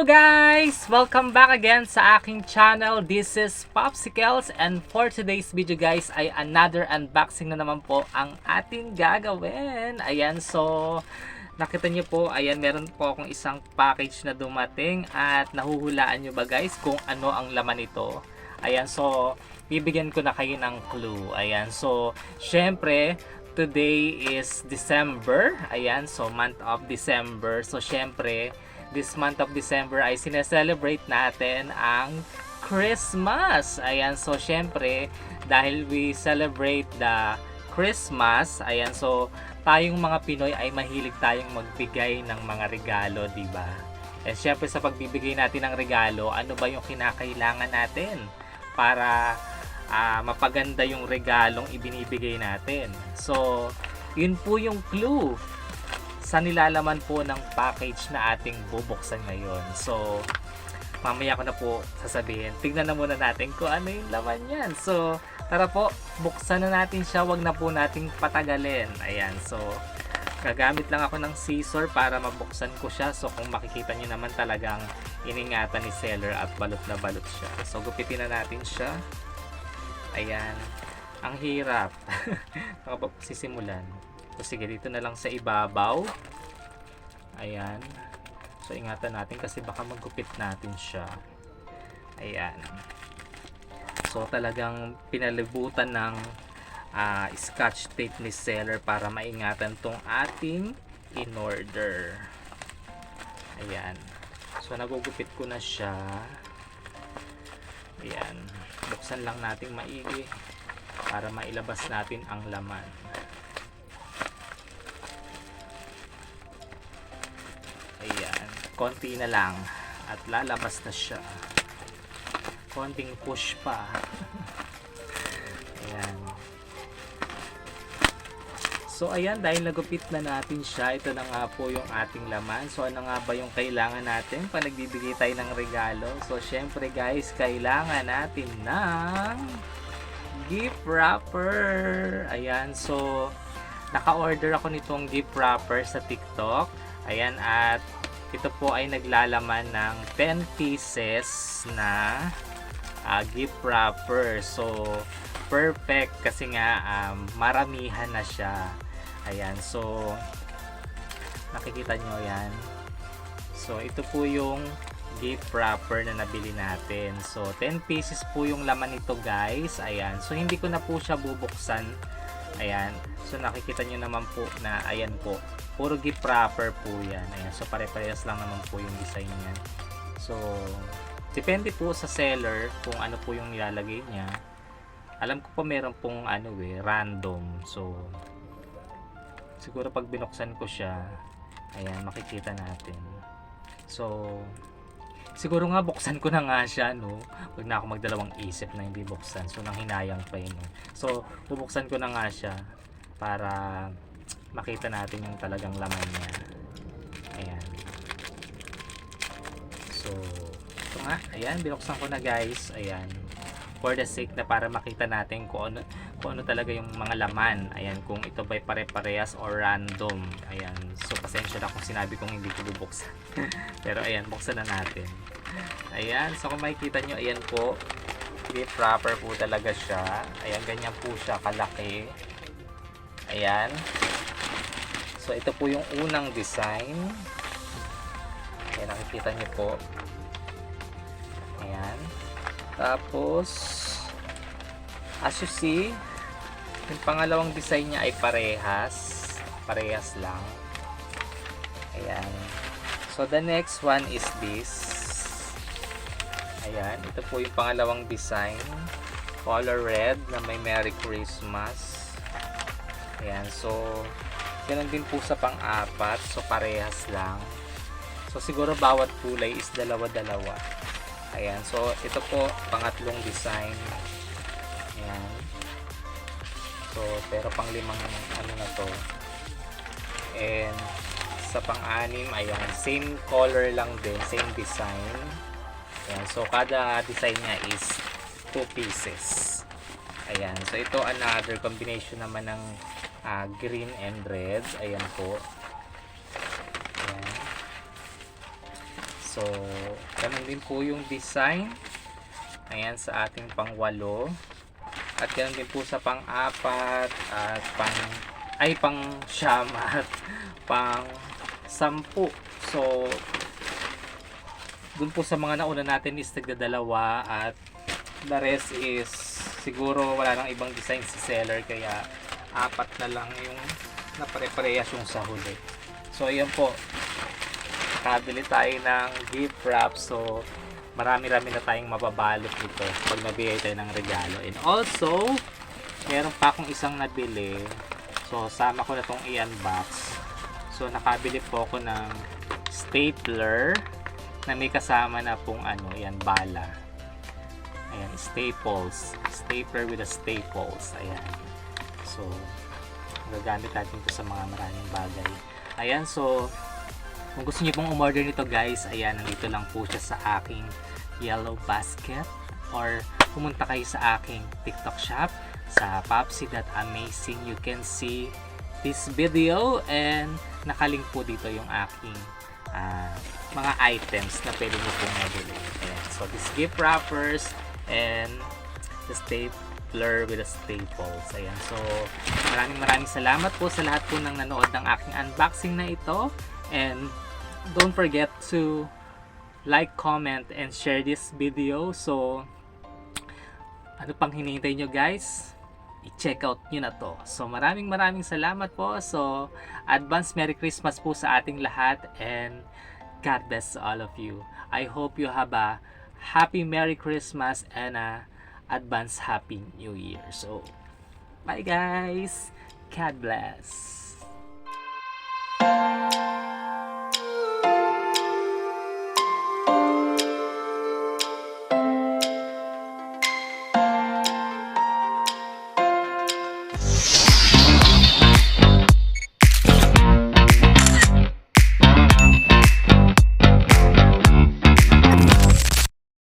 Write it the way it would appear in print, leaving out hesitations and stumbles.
Hello guys! Welcome back again sa aking channel. This is Popsicles and for today's video guys ay another unboxing na naman po ang ating gagawin. Ayan, so nakita nyo po, ayan, meron po akong isang package na dumating at nahuhulaan nyo ba guys kung ano ang laman nito? Ayan, so bibigyan ko na kayo ng clue. Ayan, so syempre today is December. Ayan, so month of December. So syempre this month of December ay sineselebrate natin ang Christmas. Ayan, so syempre, dahil we celebrate the Christmas, ayan, so tayong mga Pinoy ay mahilig tayong magbigay ng mga regalo, di ba? And syempre sa pagbibigay natin ng regalo, ano ba yung kinakailangan natin para mapaganda yung regalong ibinibigay natin? So, yun po yung clue sa nilalaman po ng package na ating bubuksan ngayon. So, mamaya ko na po sasabihin. Tignan na muna natin kung ano yung laman yan. So, tara po, buksan na natin siya. Wag na po nating patagalin. Ayan, so, gagamit lang ako ng scissor para mabuksan ko siya. So, kung makikita nyo naman talagang iningatan ni seller at balot na balot siya. So, gupitin na natin siya. Ayan. Ang hirap. Ako pa sisimulan. So, sige, dito na lang sa ibabaw. Ayan. So, ingatan natin kasi baka maggupit natin siya. Ayan. So, talagang pinalibutan ng scotch tape ni seller para maingatan tong ating in-order. Ayan. So, nagugupit ko na siya. Ayan. Buksan lang natin maigi para mailabas natin ang laman. Ayan, konti na lang at lalabas na siya. Konting push pa. Ayan. So ayan, dahil nagupit na natin siya, ito na nga po yung ating laman. So ano nga ba yung kailangan natin pag nagbibigay tayo ng regalo? So syempre guys, kailangan natin ng gift wrapper. Ayan, so naka-order ako nitong gift wrapper sa TikTok. Ayan, at ito po ay naglalaman ng 10 pieces na gift wrapper. So, perfect kasi nga maramihan na siya. Ayan, so nakikita nyo yan. So, ito po yung gift wrapper na nabili natin. So, 10 pieces po yung laman nito guys. Ayan, so hindi ko na po siya bubuksan. Ayan, so nakikita nyo naman po na ayan po, puro gift wrapper po yan. Ayan, so pare-parehas lang naman po yung design niya. So, depende po sa seller kung ano po yung nilalagay niya. Alam ko po meron pong random. So, siguro pag binuksan ko siya, ayan, makikita natin. So, siguro nga buksan ko na nga siya, no? Huwag na ako magdalawang isip na hindi buksan. So, nang hinayang pa yun, no? So, bubuksan ko na nga siya para makita natin yung talagang laman niya. Ayan. So, ito nga. Ayan, binuksan ko na guys. Ayan. For the sake na para makita natin kung ano talaga yung mga laman. Ayan, kung ito ba'y pare-parehas or random. Ayan. So, pasensya na kung sinabi kong hindi ko bubuksan. Pero ayan, buksan na natin. Ayan, so kung makikita nyo, ayan po. Gift wrapper po talaga siya. Ayan, ganyan po siya kalaki. Ayan. So, ito po yung unang design. Ayan, nakikita nyo po. Ayan. Tapos, as you see, yung pangalawang design niya ay parehas. Parehas lang. Ayan. So, the next one is this. Ayan. Ito po yung pangalawang design. Color red na may Merry Christmas. Ayan. So, ganun din po sa pang-apat. So, parehas lang. So, siguro bawat kulay is dalawa-dalawa. Ayan. So, ito po, pangatlong design. Ayan. So, pero pang-limang na to. And, sa pang-anim, ayan. Same color lang din. Same design. Ayan. So, kada design niya is 2 pieces. Ayan. So, ito another combination naman ng green and red. Ayan po. Ayan. So, ganun din po yung design. Ayan, sa ating pang-8. At ganun din po sa pang-4 at pang-9 at pang-10. So, dun po sa mga nauna natin is tigdadalawa at the rest is siguro wala nang ibang design si seller kaya 4 na lang yung napare-parehas yung sa huli. So, ayan po. Nakabili tayo ng gift wrap. So, marami-rami na tayong mababalot dito pag nabigay tayo ng regalo. And also, meron pa akong isang nabili. So, sama ko na itong i-unbox. So, nakabili po ako ng stapler na may kasama na pong yan, bala. Ayan, staples. Stapler with a staples. Ayan. So, gagamit natin ito sa mga maraming bagay. Ayan, so, kung gusto niyo pong umorder nito guys, ayan, nandito lang po siya sa aking yellow basket. Or, pumunta kayo sa aking TikTok shop sa popsi.amazing. You can see this video and nakalink po dito yung aking mga items na pwede nyo pong mabili. Ayan. So, these gift wrappers and the stapler with the staples. Ayan. So, maraming salamat po sa lahat po ng nanood ng aking unboxing na ito. And don't forget to like, comment, and share this video. So, ano pang hinihintay nyo guys? I-check out nyo na to. So, maraming salamat po. So, advance Merry Christmas po sa ating lahat and God bless all of you. I hope you have a happy Merry Christmas and a advance Happy New Year. So, bye guys. God bless.